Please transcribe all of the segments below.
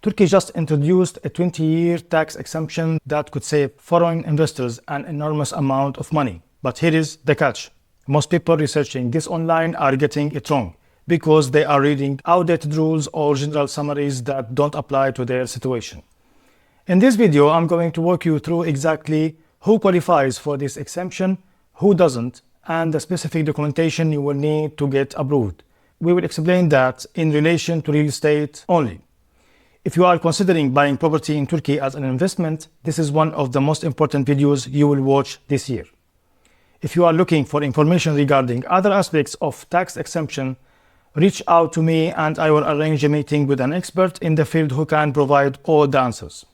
Turkey just introduced a 20-year tax exemption that could save foreign investors an enormous amount of money. But here is the catch. Most people researching this online are getting it wrong because they are reading outdated rules or general summaries that don't apply to their situation. In this video, I'm going to walk you through exactly who qualifies for this exemption, who doesn't, and the specific documentation you will need to get approved. We will explain that in relation to real estate only. If you are considering buying property in Turkey as an investment, this is one of the most important videos you will watch this year. If you are looking for information regarding other aspects of tax exemption, reach out to me and I will arrange a meeting with an expert in the field who can provide all the answers.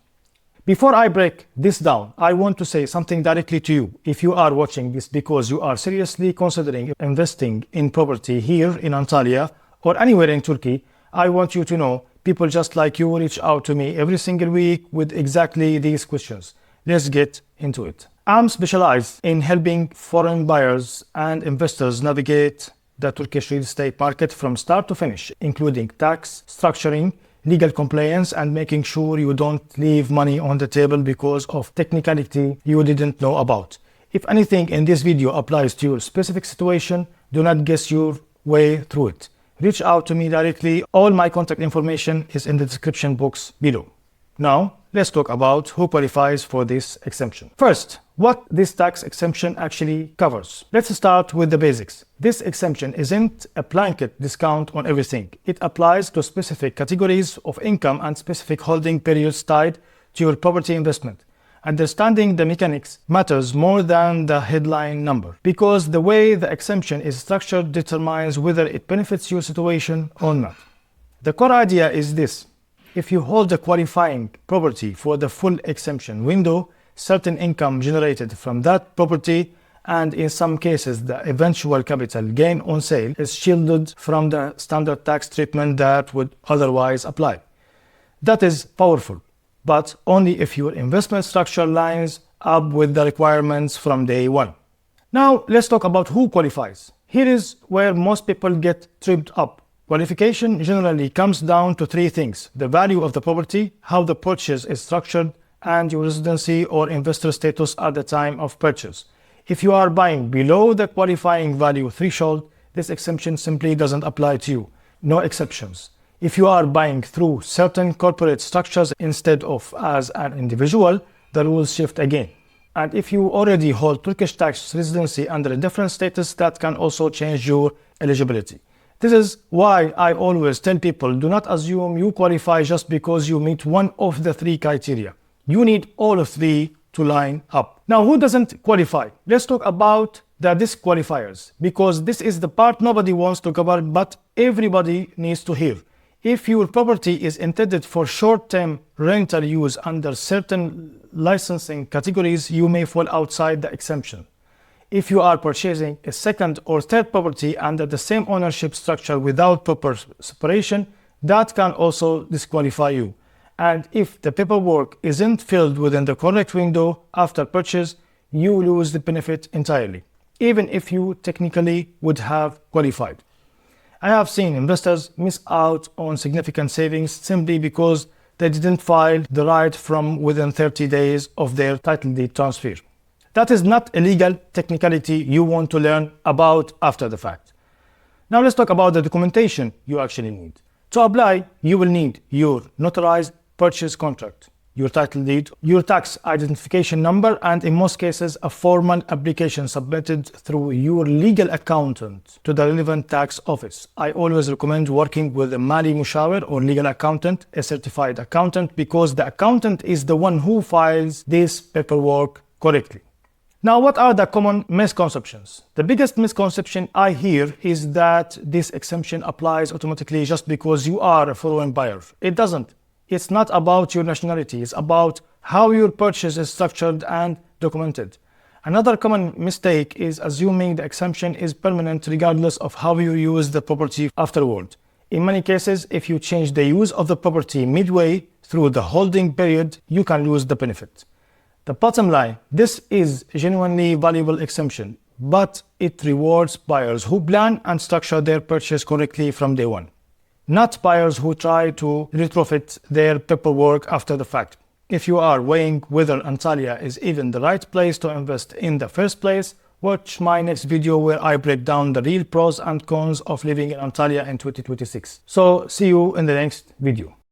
Before I break this down, I want to say something directly to you. If you are watching this because you are seriously considering investing in property here in Antalya or anywhere in Turkey, I want you to know people just like you reach out to me every single week with exactly these questions. Let's get into it. I'm specialized in helping foreign buyers and investors navigate the Turkish real estate market from start to finish, including tax, structuring, legal compliance, and making sure you don't leave money on the table because of technicality you didn't know about. If anything in this video applies to your specific situation, do not guess your way through it. Reach out to me directly. All my contact information is in the description box below. Now, let's talk about who qualifies for this exemption. First, what this tax exemption actually covers. Let's start with the basics. This exemption isn't a blanket discount on everything. It applies to specific categories of income and specific holding periods tied to your property investment. Understanding the mechanics matters more than the headline number, because the way the exemption is structured determines whether it benefits your situation or not. The core idea is this. If you hold a qualifying property for the full exemption window, certain income generated from that property, and in some cases the eventual capital gain on sale, is shielded from the standard tax treatment that would otherwise apply. That is powerful, but only if your investment structure lines up with the requirements from day one. Now, let's talk about who qualifies. Here is where most people get tripped up. Qualification generally comes down to three things: the value of the property, how the purchase is structured, and your residency or investor status at the time of purchase. If you are buying below the qualifying value threshold, this exemption simply doesn't apply to you. No exceptions. If you are buying through certain corporate structures instead of as an individual, the rules shift again. And if you already hold Turkish tax residency under a different status, that can also change your eligibility. This is why I always tell people, do not assume you qualify just because you meet one of the three criteria. You need all of three to line up. Now, who doesn't qualify? Let's talk about the disqualifiers, because this is the part nobody wants to cover, but everybody needs to hear. If your property is intended for short-term rental use under certain licensing categories, you may fall outside the exemption. If you are purchasing a second or third property under the same ownership structure without proper separation, that can also disqualify you. And if the paperwork isn't filled within the correct window after purchase, you lose the benefit entirely, even if you technically would have qualified. I have seen investors miss out on significant savings simply because they didn't file the right from within 30 days of their title deed transfer. That is not a legal technicality you want to learn about after the fact. Now let's talk about the documentation you actually need. To apply, you will need your notarized purchase contract, your title deed, your tax identification number, and in most cases, a formal application submitted through your legal accountant to the relevant tax office. I always recommend working with a Mali Mushawir or legal accountant, a certified accountant, because the accountant is the one who files this paperwork correctly. Now, what are the common misconceptions? The biggest misconception I hear is that this exemption applies automatically just because you are a foreign buyer. It doesn't. It's not about your nationality. It's about how your purchase is structured and documented. Another common mistake is assuming the exemption is permanent regardless of how you use the property afterward. In many cases, if you change the use of the property midway through the holding period, you can lose the benefit. The bottom line, this is a genuinely valuable exemption, but it rewards buyers who plan and structure their purchase correctly from day one. not buyers who try to retrofit their paperwork after the fact. If you are weighing whether Antalya is even the right place to invest in the first place, watch my next video where I break down the real pros and cons of living in Antalya in 2026. So see you in the next video.